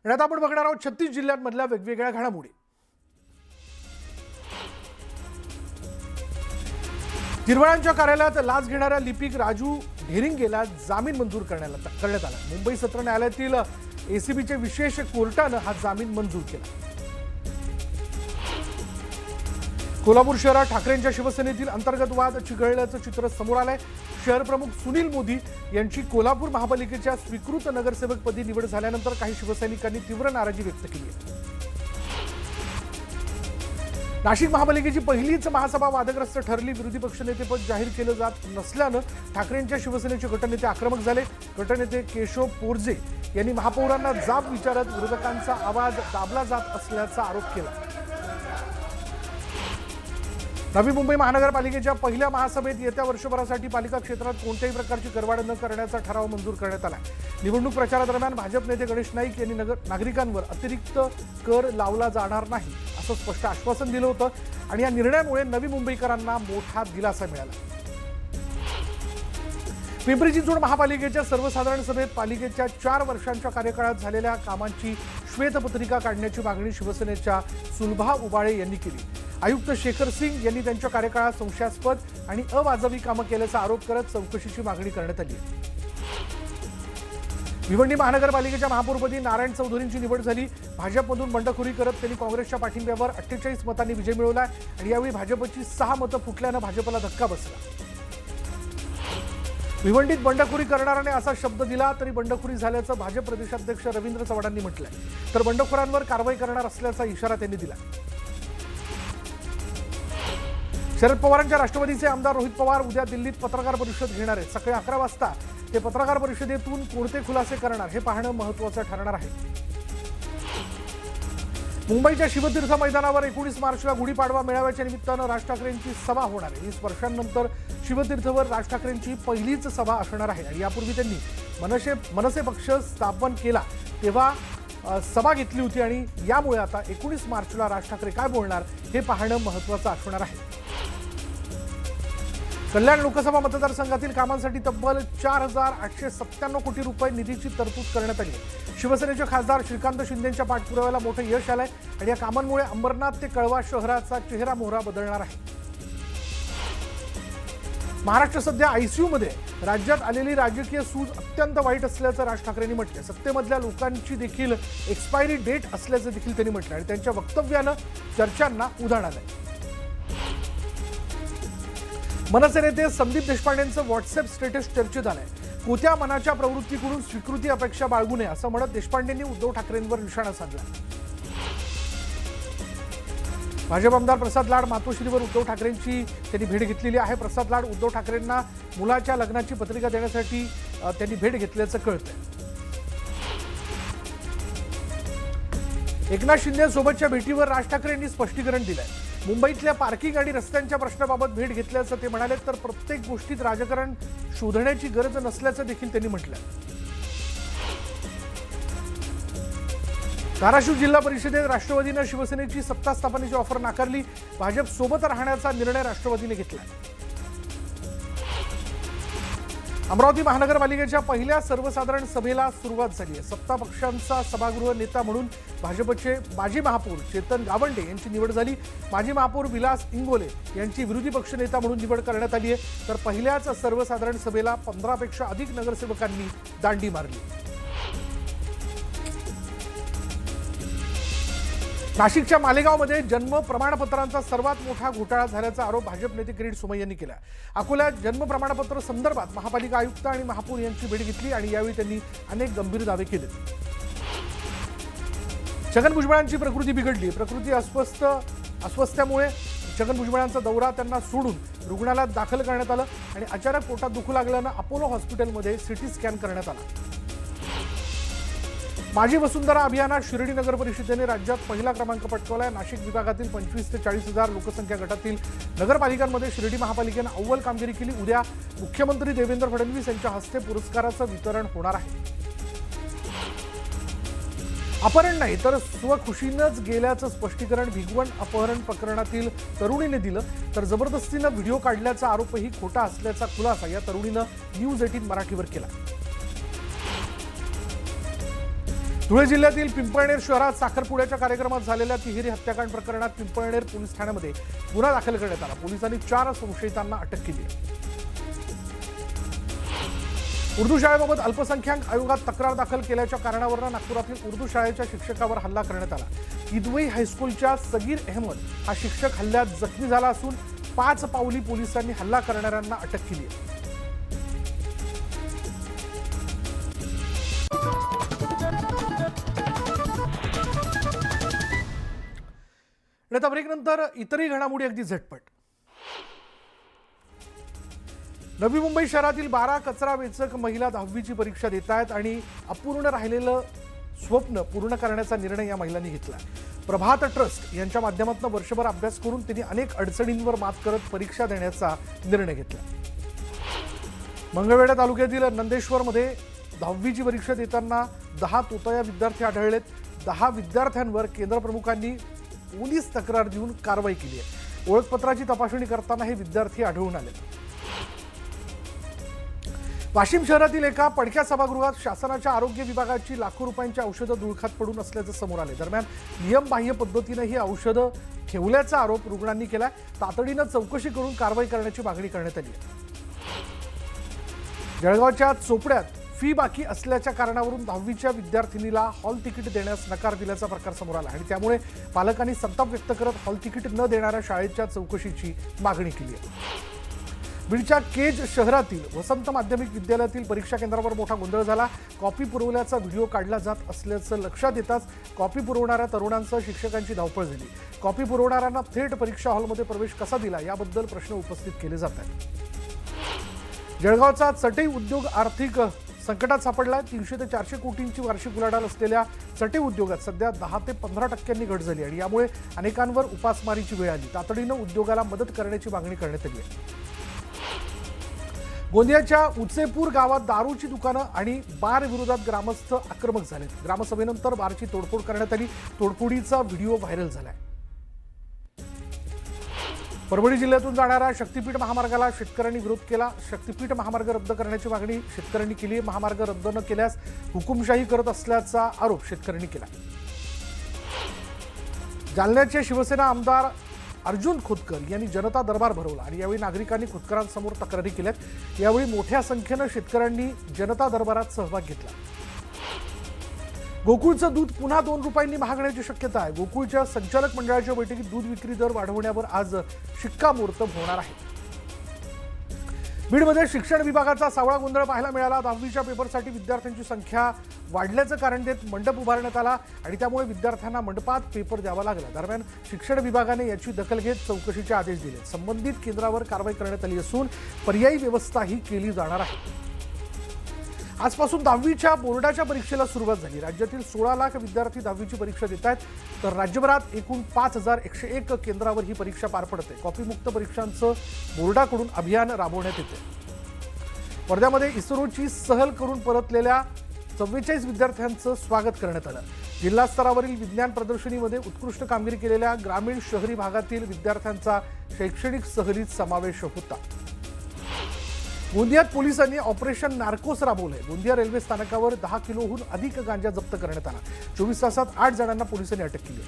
आणि आता आपण बघणार आहोत 36 जिल्ह्यांमधल्या वेगवेगळ्या घडामोडी। तिरवळांच्या कार्यालयात लाच घेणाऱ्या लिपिक राजू ढेरिंगेला जामीन मंजूर करण्यात आला। मुंबई सत्र न्यायालयातील एसीबीच्या विशेष कोर्टाने हा जामीन मंजूर केला। कोल्हापूर शहरात ठाकरेंच्या शिवसेनेतील अंतर्गत वाद चिघळल्याचं चित्र समोर आलंय। शहर प्रमुख सुनील मोदी यांची कोल्हापूर महापालिकेच्या स्वीकृत नगरसेवकपदी निवड झाल्यानंतर काही शिवसैनिकांनी तीव्र नाराजी व्यक्त केली आहे। नाशिक महापालिकेची पहिलीच महासभा वादग्रस्त ठरली। विरोधी पक्षनेतेपद जाहीर केलं जात नसल्यानं ठाकरेंच्या शिवसेनेचे गटनेते आक्रमक झाले। गटनेते केशव पोरजे यांनी महापौरांना जाब विचारत विरोधकांचा आवाज दाबला जात असल्याचा आरोप केला। नवी मुंबई महानगरपालिकेच्या पहिल्या महासभेत येत्या वर्षभरासाठी पालिका क्षेत्रात कोणत्याही प्रकारची करवाढ न करण्याचा ठराव मंजूर करण्यात आला। निवडणूक प्रचारादरम्यान भाजप नेते गणेश नाईक यांनी नागरिकांवर अतिरिक्त कर लावला जाणार नाही असं स्पष्ट आश्वासन दिलं होतं आणि या निर्णयामुळे नवी मुंबईकरांना मोठा दिलासा मिळाला। पिंपरी चिंचवड महापालिकेच्या सर्वसाधारण सभेत पालिकेच्या 4 वर्षांच्या कार्यकाळात झालेल्या कामांची श्वेतपत्रिका काढण्याची मागणी शिवसेनेच्या सुलभा उबाळे यांनी केली। आयुक्त शेखर सिंग यांनी त्यांच्या कार्यकाळात संशयास्पद आणि अवाजवी कामं केल्याचा आरोप करत चौकशीची मागणी करण्यात आली आहे। भिवंडी महानगरपालिकेच्या महापौरपदी नारायण चौधरींची निवड झाली। भाजपमधून बंडखोरी करत त्यांनी काँग्रेसच्या पाठिंब्यावर 48 मतांनी विजय मिळवला आणि यावेळी भाजपची 6 मतं फुटल्यानं भाजपला धक्का बसला। भिवंडीत बंडखोरी करणाऱ्याने असा शब्द दिला तरी बंडखोरी झाल्याचं भाजप प्रदेशाध्यक्ष रवींद्र चव्हाणांनी म्हटलंय, तर बंडखोरांवर कारवाई करणार असल्याचा इशारा त्यांनी दिला। शरद पवारांच्या राष्ट्रवादीचे आमदार रोहित पवार उद्या दिल्लीत पत्रकार परिषद घेणार आहेत। सकाळी 11 वाजता ते पत्रकार परिषदेतून कोणते खुलासे करणार हे पाहणं महत्त्वाचं ठरणार आहे। मुंबईच्या शिवतीर्थ मैदानावर 19 मार्चला गुढीपाडवा मेळाव्याच्या निमित्तानं राज ठाकरेंची सभा होणार आहे। 20 वर्षांनंतर शिवतीर्थवर राज ठाकरेंची पहिलीच सभा असणार आहे आणि यापूर्वी त्यांनी मनसे पक्ष स्थापन केला तेव्हा सभा घेतली होती आणि यामुळे आता 19 मार्चला राज ठाकरे काय बोलणार हे पाहणं महत्त्वाचं असणार आहे। कल्याण लोकसभा मतदारसंघातील कामांसाठी तब्बल 4897 कोटी रुपये निधीची तरतूद करण्यात आली आहे। शिवसेनेचे खासदार श्रीकांत शिंदेंच्या पाठपुराव्याला मोठं यश आलंय आणि या कामांमुळे अंबरनाथ ते कळवा शहराचा चेहरा मोहरा बदलणार आहे। महाराष्ट्र सध्या आयसीयू मध्ये राज्यात आलेली राजकीय सूज अत्यंत वाईट असल्याचं राज ठाकरेंनी म्हटलं। सत्तेमधल्या लोकांची देखील एक्सपायरी डेट असल्याचं देखील त्यांनी म्हटलं आणि त्यांच्या वक्तव्यानं चर्चांना उधाण आलंय। मनसे नेते संदीप देशपांडेंचं व्हॉट्सअप स्टेटस चर्चेत आलंय। कोत्या मनाच्या प्रवृत्तीकडून स्वीकृती अपेक्षा बाळगू नये असं म्हणत देशपांडेंनी उद्धव ठाकरेंवर निशाणा साधला। भाजप आमदार प्रसाद लाड मातोश्रीवर उद्धव ठाकरेंची त्यांनी भेट घेतलेली आहे। प्रसाद लाड उद्धव ठाकरेंना मुलाच्या लग्नाची पत्रिका देण्यासाठी त्यांनी भेट घेतल्याचं कळतंय। एकनाथ शिंदे सोबतच्या भेटीवर राज ठाकरेंनी स्पष्टीकरण दिलंय। मुंबईतल्या पार्किंग आणि रस्त्यांच्या प्रश्नाबाबत भेट घेतल्याचं ते म्हणाले, तर प्रत्येक गोष्टीत राजकारण शोधण्याची गरज नसल्याचं देखील त्यांनी म्हटलं। धाराशिव जिल्हा परिषदेत राष्ट्रवादीने शिवसेनेची सत्ता स्थापनेची ऑफर नाकारली। भाजप सोबत राहण्याचा निर्णय राष्ट्रवादीने घेतला। अमरावती महानगरपालिकेच्या पहिल्या सर्वसाधारण सभेला सुरुवात झाली आहे। सत्ता पक्षांचा सभागृह नेता म्हणून भाजपचे माजी महापौर चेतन गावंडे यांची निवड झाली। माजी महापौर विलास इंगोले यांची विरोधी पक्षनेता म्हणून निवड करण्यात आली आहे, तर पहिल्याच सर्वसाधारण सभेला 15 पेक्षा अधिक नगरसेवकांनी दांडी मारली। नाशिकच्या मालेगावमध्ये जन्म प्रमाणपत्रांचा सर्वात मोठा घोटाळा झाल्याचा आरोप भाजप नेते किरीट सोमय्या यांनी केला। अकोल्यात जन्म प्रमाणपत्र संदर्भात महापालिका आयुक्त आणि महापौर यांची भेट घेतली आणि यावेळी त्यांनी अनेक गंभीर दावे केले। छगन भुजबळांची प्रकृती बिघडली। प्रकृती अस्वस्थ्यामुळे छगन भुजबळांचा दौरा त्यांना सोडून रुग्णालयात दाखल करण्यात आलं आणि अचानक पोटात दुखू लागल्यानं अपोलो हॉस्पिटलमध्ये सिटी स्कॅन करण्यात आला। माझी वसुंधरा अभियानात शिर्डी नगर परिषदेने राज्यात पहिला क्रमांक पटकावलाय। नाशिक विभागातील 25 ते 40 हजार लोकसंख्या गटातील नगरपालिकांमध्ये शिर्डी महापालिकेनं अव्वल कामगिरी केली। उद्या मुख्यमंत्री देवेंद्र फडणवीस यांच्या हस्ते पुरस्काराचं वितरण होणार आहे। अपहरण नाही तर स्वखुशीनंच गेल्याचं स्पष्टीकरण भिगवण अपहरण प्रकरणातील तरुणीने दिलं, तर जबरदस्तीनं व्हिडिओ काढल्याचा आरोपही खोटा असल्याचा खुलासा या तरुणीनं न्यूज 18 मराठीवर केला। धुळे जिल्ह्यातील पिंपळनेर शहरात साखरपुड्याच्या कार्यक्रमात झालेल्या तिहेरी हत्याकांड प्रकरणात पिंपळनेर पोलीस ठाण्यामध्ये गुन्हा दाखल करण्यात आला। पोलिसांनी 4 संशयितांना अटक केली आहे। उर्दू शाळेबाबत अल्पसंख्याक आयोगात तक्रार दाखल केल्याच्या कारणावरून नागपुरातील उर्दू शाळेच्या शिक्षकावर हल्ला करण्यात आला। किदवई हायस्कूलच्या सगीर अहमद हा शिक्षक हल्ल्यात जखमी झाला असून 5 पावली पोलिसांनी हल्ला करणाऱ्यांना अटक केली आहे। आता ब्रेकनंतर इतरही घडामोडी अगदी झटपट। नवी मुंबई शहरातील 12 कचरा वेचक महिला 10वीची परीक्षा देत आहेत आणि अपूर्ण राहिलेलं स्वप्न पूर्ण करण्याचा निर्णय या महिलांनी घेतला। प्रभात ट्रस्ट यांच्या माध्यमातून वर्षभर अभ्यास करून त्यांनी अनेक अडचणींवर मात करत परीक्षा देण्याचा निर्णय घेतला। मंगळवेढा तालुक्यातील नंदेश्वरमध्ये 10वीची परीक्षा देताना 10 तोतया विद्यार्थी आढळलेत। 10 विद्यार्थ्यांवर केंद्र प्रमुखांनी पोलीस तक्रार देऊन कारवाई केली आहे। ओळखपत्राची तपासणी करताना हे विद्यार्थी आढळून आले। वाशिम शहरातील एका पडक्या सभागृहात शासनाच्या आरोग्य विभागाची लाखो रुपयांची औषधं धुळखात पडून असल्याचं समोर आले। दरम्यान नियमबाह्य पद्धतीने ही औषधं ठेवल्याचा आरोप रुग्णांनी केला। तातडीनं चौकशी करून कारवाई करण्याची मागणी करण्यात आली आहे। जळगावच्या चोपड्यात फी बाकी असल्याच्या कारणावरून 10वीच्या विद्यार्थिनीला हॉल तिकीट देण्यास नकार दिल्याचा प्रकार समोर आला आणि त्यामुळे पालकांनी संताप व्यक्त करत हॉल तिकीट न देणाऱ्या शाळेच्या चौकशीची मागणी केली आहे। बीडच्या केज शहरातील वसंत माध्यमिक विद्यालयातील परीक्षा केंद्रावर मोठा गोंधळ झाला। कॉपी पुरवल्याचा व्हिडिओ काढला जात असल्याचं लक्षात येताच कॉपी पुरवणाऱ्या तरुणांसह शिक्षकांची धावपळ झाली। कॉपी पुरवणाऱ्यांना थेट परीक्षा हॉलमध्ये प्रवेश कसा दिला याबद्दल प्रश्न उपस्थित केले जात आहेत। जळगावचा चटई उद्योग आर्थिक संकटात सापडलाय। 300 ते 400 कोटींची वार्षिक उलाढाल असलेल्या चटई उद्योगात सध्या 10 ते 15% घट झाली आणि यामुळे अनेकांवर उपासमारीची वेळ आली। तातडीनं उद्योगाला मदत करण्याची मागणी करण्यात आली आहे। गोंदियाच्या उचेपूर गावात दारूची दुकानं आणि बार विरोधात ग्रामस्थ आक्रमक झाले। ग्रामसभेनंतर बारची तोडफोड करण्यात आली। तोडफोडीचा व्हिडिओ व्हायरल झालाय। परभणी जिल्ह्यातून जाणाऱ्या शक्तीपीठ महामार्गाला शेतकऱ्यांनी विरोध केला। शक्तीपीठ महामार्ग रद्द करण्याची मागणी शेतकऱ्यांनी केली। महामार्ग रद्द न केल्यास हुकुमशाही करत असल्याचा आरोप शेतकऱ्यांनी केला। जालन्याचे शिवसेना आमदार अर्जुन खोतकर यांनी जनता दरबार भरवला आणि यावेळी नागरिकांनी खोतकरांसमोर तक्रारी केल्यात। यावेळी मोठ्या संख्येनं शेतकऱ्यांनी जनता दरबारात सहभाग घेतला। गोकुळचं दूध पुन्हा 2 रुपयांनी महागण्याची शक्यता आहे। गोकुळच्या संचालक मंडळाच्या बैठकीत दूध विक्री दर वाढवण्यावर आज शिक्कामोर्तब होणार आहे। बीडमध्ये शिक्षण विभागाचा सावळा गोंधळ पाहायला मिळाला। 10वीच्या पेपरसाठी विद्यार्थ्यांची संख्या वाढल्याचं कारण देत मंडप उभारण्यात आला आणि त्यामुळे विद्यार्थ्यांना मंडपात पेपर द्यावा लागला। दरम्यान शिक्षण विभागाने याची दखल घेत चौकशीचे आदेश दिले। संबंधित केंद्रावर कारवाई करण्यात आली असून पर्यायी व्यवस्थाही केली जाणार आहे। आजपासून 10वीच्या बोर्डाच्या परीक्षेला सुरुवात झाली। राज्यातील 16 लाख विद्यार्थी 10वीची परीक्षा देत आहेत, तर राज्यभरात एकूण 5101 केंद्रावर ही परीक्षा पार पडते। कॉपीमुक्त परीक्षांचं बोर्डाकडून अभियान राबवण्यात येते। वर्ध्यामध्ये इस्रोची सहल करून परतलेल्या 44 विद्यार्थ्यांचं स्वागत करण्यात आलं। जिल्हा स्तरावरील विज्ञान प्रदर्शनीमध्ये उत्कृष्ट कामगिरी केलेल्या ग्रामीण शहरी भागातील विद्यार्थ्यांचा शैक्षणिक सहलीत समावेश होता। गोंदियात पोलिसांनी ऑपरेशन नार्कोस राबवलंय। गोंदिया रेल्वे स्थानकावर 10 किलोहून अधिक गांजा जप्त करण्यात आला। 24 तासात 8 जणांना पोलिसांनी अटक केली।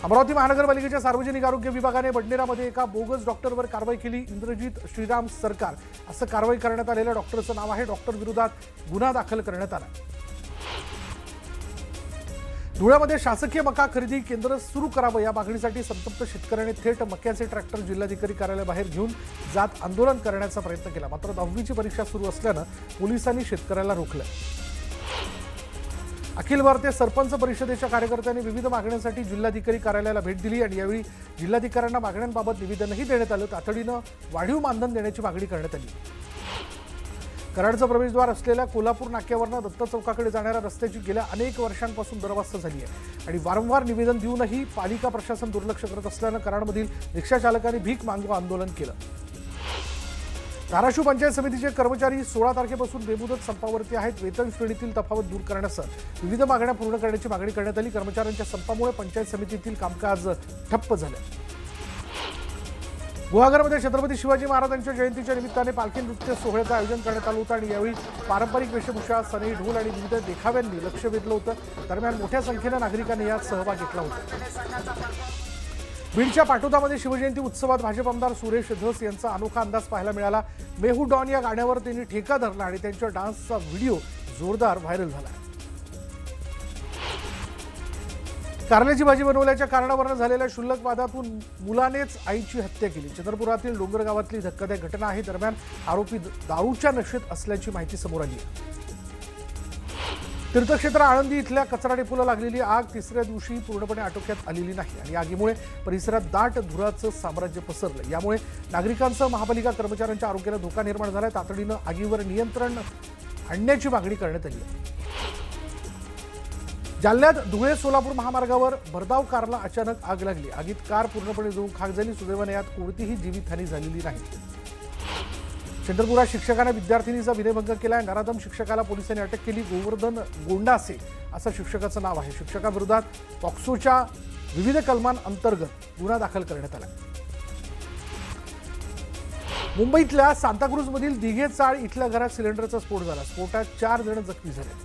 अमरावती महानगरपालिकेच्या सार्वजनिक आरोग्य विभागाने बडनेरामध्ये एका बोगस डॉक्टरवर कारवाई केली। इंद्रजित श्रीराम सरकार असं कारवाई करण्यात आलेल्या डॉक्टरचं नाव आहे। डॉक्टर विरोधात गुन्हा दाखल करण्यात आला। धुळ्यामध्ये शासकीय मका खरेदी केंद्र सुरू करावं या मागणीसाठी संतप्त शेतकऱ्यांनी थेट मक्याचे ट्रॅक्टर जिल्हाधिकारी कार्यालयाबाहेर घेऊन जात आंदोलन करण्याचा प्रयत्न केला। मात्र 10वीची परीक्षा सुरू असल्यानं पोलिसांनी शेतकऱ्याला रोखलं। अखिल भारतीय सरपंच परिषदेच्या कार्यकर्त्यांनी विविध मागण्यांसाठी जिल्हाधिकारी कार्यालयाला भेट दिली आणि यावेळी जिल्हाधिकाऱ्यांना मागण्यांबाबत निवेदनही देण्यात आलं। तातडीनं वाढीव मानधन देण्याची मागणी करण्यात आली। कराडचं प्रवेशद्वार असलेल्या कोल्हापूर नाक्यावरनं दत्त चौकाकडे जाणाऱ्या रस्त्याची गेल्या अनेक वर्षांपासून दुरवस्था झाली आहे आणि वारंवार निवेदन देऊनही पालिका प्रशासन दुर्लक्ष करत असल्यानं कराडमधील रिक्षा चालकांनी भीक मागू आंदोलन केलं। धाराशिव पंचायत समितीचे कर्मचारी 16 तारखेपासून बेमुदत संपावरती आहेत। वेतन श्रेणीतील तफावत दूर करण्यासह विविध मागण्या पूर्ण करण्याची मागणी करण्यात आली। कर्मचाऱ्यांच्या संपामुळे पंचायत समितीतील कामकाज ठप्प झालं। गुहागरमध्ये छत्रपती शिवाजी महाराजांच्या जयंतीच्या निमित्ताने पालखी नृत्य सोहळ्याचं आयोजन करण्यात आलं होतं आणि यावेळी पारंपरिक वेशभूषा, सनई, ढोल आणि विविध देखाव्यांनी लक्ष वेधलं होतं. दरम्यान मोठ्या संख्येनं नागरिकांनी यात सहभाग घेतला होता. बीडच्या पाटोदामध्ये शिवजयंती उत्सवात भाजप आमदार सुरेश धस यांचा अनोखा अंदाज पाहायला मिळाला. मेहू डॉन या गाण्यावर त्यांनी ठेका धरला आणि त्यांच्या डान्सचा व्हिडिओ जोरदार व्हायरल झाला. कारल्याची भाजी बनवल्याच्या कारणावरून झालेल्या क्षुल्लक वादातून मुलानेच आईची हत्या केली. चंद्रपुरातील डोंगर गावातली धक्कादायक घटना आहे. दरम्यान आरोपी दारूच्या नशेत असल्याची माहिती समोर आली आहे. तीर्थक्षेत्र आळंदी इथल्या कचरा डेपोला लागलेली आग तिसऱ्या दिवशी पूर्णपणे आटोक्यात आलेली नाही आणि आगीमुळे परिसरात दाट धुराचं साम्राज्य पसरलं. यामुळे नागरिकांसह महापालिका कर्मचाऱ्यांच्या आरोग्याला धोका निर्माण झालाय. तातडीनं आगीवर नियंत्रण आणण्याची मागणी करण्यात आली आहे. जालन्यात धुळे सोलापूर महामार्गावर भरधाव कारला अचानक आग लागली. आगीत कार पूर्णपणे जळून खाक झाली. सुदैवाने यात कोणतीही जीवितहानी झालेली नाही. चंद्रपुरात शिक्षकाने विद्यार्थिनीचा विनयभंग केलाय. नराधम शिक्षकाला पोलिसांनी अटक केली. गोवर्धन गोंडासे असं शिक्षकाचं नाव आहे. शिक्षकाविरोधात पॉक्सोच्या विविध कलमांअंतर्गत गुन्हा दाखल करण्यात आला. मुंबईतल्या सांताक्रूजमधील दिघे चाळ इथल्या घरात सिलेंडरचा स्फोट झाला. स्फोटात 4 जण जखमी झाले.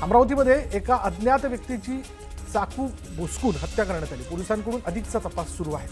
अमरावतीमध्ये एका अज्ञात व्यक्तीची चाकू भोसकून हत्या करण्यात आली. पोलिसांकडून अधिकचा तपास सुरू आहे.